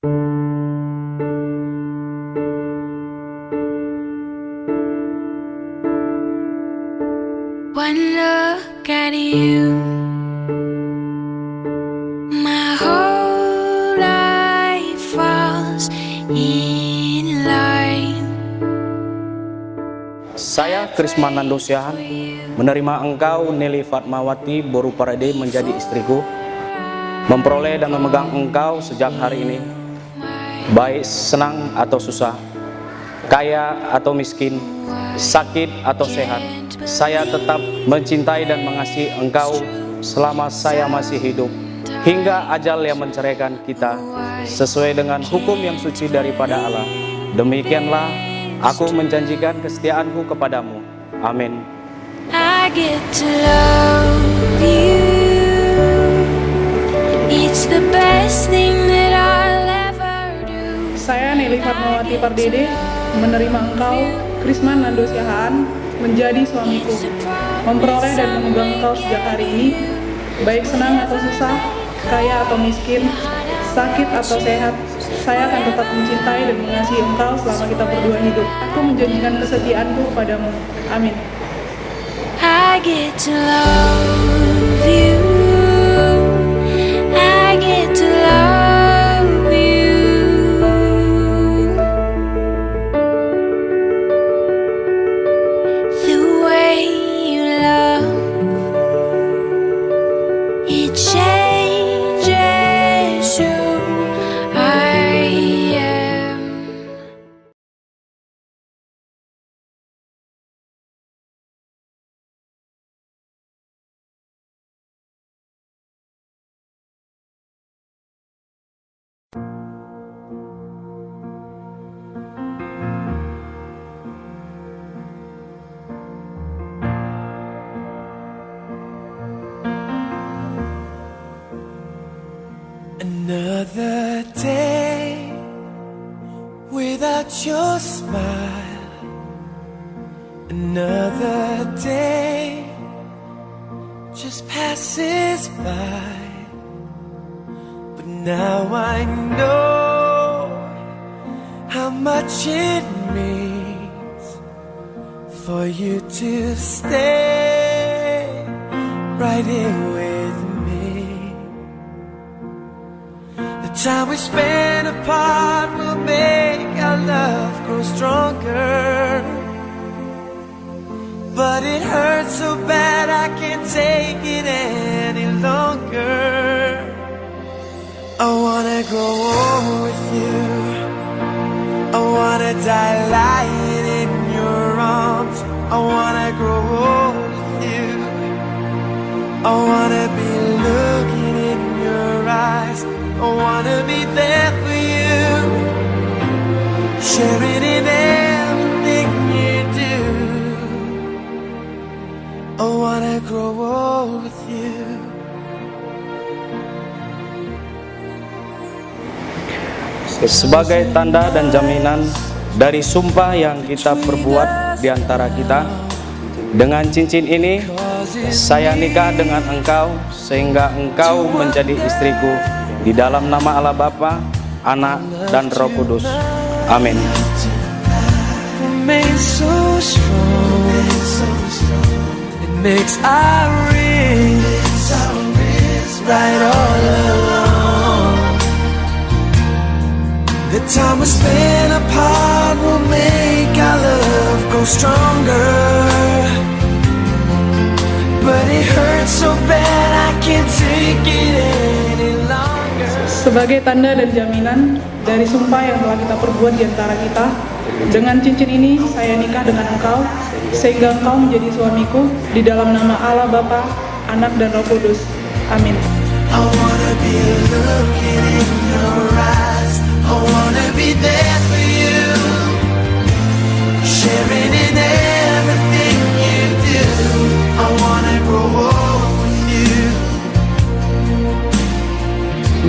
One look at you, my whole life falls in line. Saya Krisman Nando Siahan menerima engkau Nelly Fatmawati Boru Parade menjadi istriku, memperoleh dan memegang engkau sejak hari ini, baik senang atau susah, kaya atau miskin, sakit atau sehat. Saya tetap mencintai dan mengasihi engkau selama saya masih hidup, hingga ajal yang menceraikan kita, sesuai dengan hukum yang suci daripada Allah. Demikianlah aku menjanjikan kesetiaanku kepadamu. Amin. I get to love you. It's the best thing that I'll ever do. Saya Nelly Fatmawati Pardede menerima engkau Krisman Nando Siahaan menjadi suamiku, memperoleh dan memegang engkau sejak hari ini, baik senang atau susah, kaya atau miskin, sakit atau sehat. Saya akan tetap mencintai dan mengasihi engkau selama kita berdua hidup. Aku menjanjikan kesetiaanku kepadamu. Amin. I get to love you. I get to love you. The way you love, it changes who I am. Another day without your smile. Another day just passes by. But now I know how much it means for you to stay right here with me. The time we spend apart will make our love grow stronger. But it hurts so bad I can't take it any longer. I wanna grow old with you. I wanna die lying in your arms. I wanna grow old with you. I wanna be looking in your eyes. I wanna be there for you, sharing in everything you do. I wanna grow old with you. Sebagai tanda dan jaminan dari sumpah yang kita perbuat di antara kita, dengan cincin ini saya nikah dengan engkau sehingga engkau menjadi istriku, di dalam nama Allah Bapa, Anak, dan Roh Kudus. Amin. It makes our wrists right all along. The time we spend apart will make our love grow stronger. But it hurts so bad I can't take it any longer. Sebagai tanda dan jaminan dari sumpah yang telah kita perbuat di antara kita, dengan cincin ini saya nikah dengan engkau sehingga engkau menjadi suamiku, di dalam nama Allah Bapa, Anak, dan Roh Kudus. Amin. I wanna be looking in your eyes. I wanna be there for you, sharing in everything you do. I wanna grow old with you.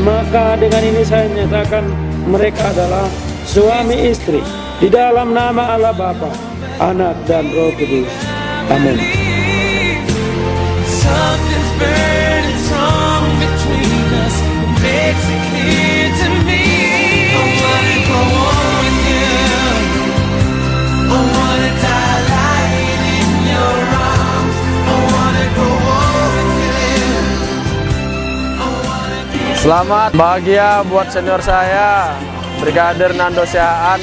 Maka dengan ini saya menyatakan mereka adalah suami istri di dalam nama Allah Bapa, Anak, dan Roh Kudus. Amin. Something's burning strong between us. It makes it clear to me. Selamat bahagia buat senior saya, Brigadir Nando Siahaan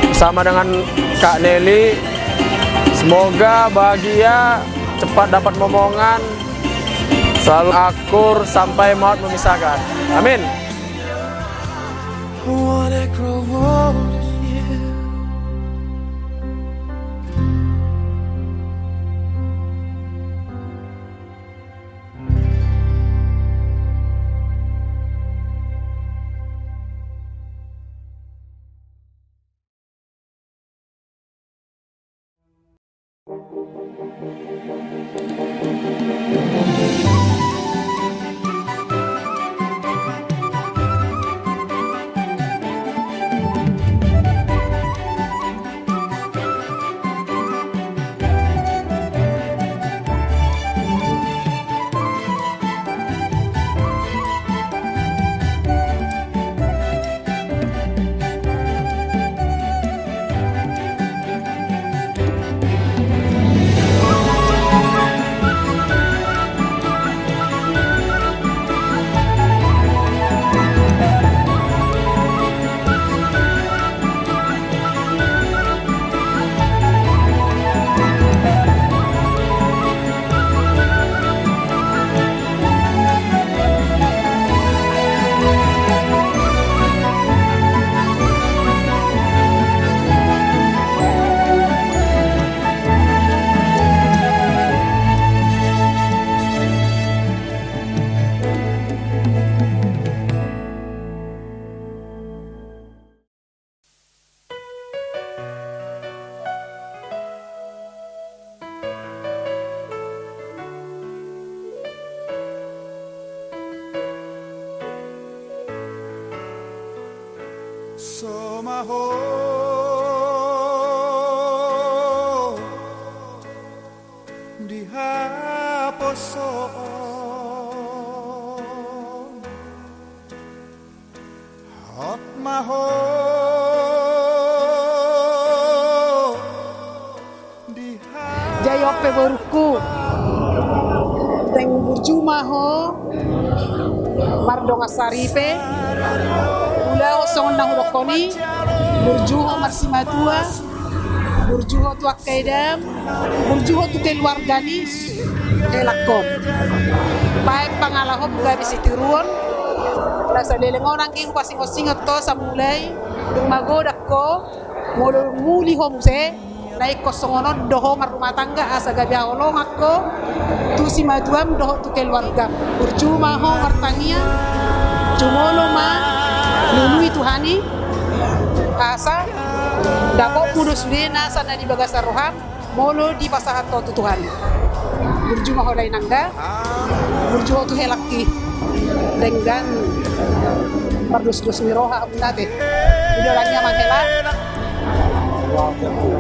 bersama dengan Kak Nelly. Semoga bahagia, cepat dapat momongan, selalu akur sampai maut memisahkan. Amin. I wanna grow old with you. Somaho dihaposon hot maho Jayope boruku Teng burju maho Mardonga saripe Ula osong nang rokoni Burjuho marsimatua Burjuho tuak kaidam Burjuho tu keluargani elakon Baik pangalahop gabi sitiruon Nasa lelengon ang king pasing-osingot to sa mulay Dung magodak ko Mulu muli homse Naik kosongonon doho marumah tangga asa gabi holong ako Tu si maduam doho tu keluarga Burjuma ho martangia Cumolo ma Nului Tuhani asa Dako kudo sudena sana di bagasa roham Molo di pasahat to Tuhan Burjuma ho day nangga Burjuma tu helaki Dengan Pardus-dus miroha abunate Idolanya manghela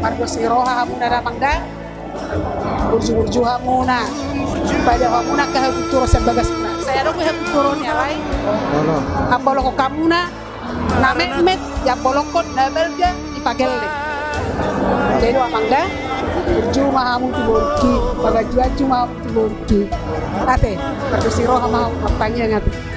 Pardus miroha abunada mangga Burju-burju hamuna Pada hamuna kahaguturo sa bagas na Saya dong kahaguturo niya ray Apolo ko kamuna Na met-met Ya polokot na belga Ipagel deh Jadi mangga Burju mahamu tiborki Pagajua cuma tiborki Ate Pardus miroha mahamu Apanya ngati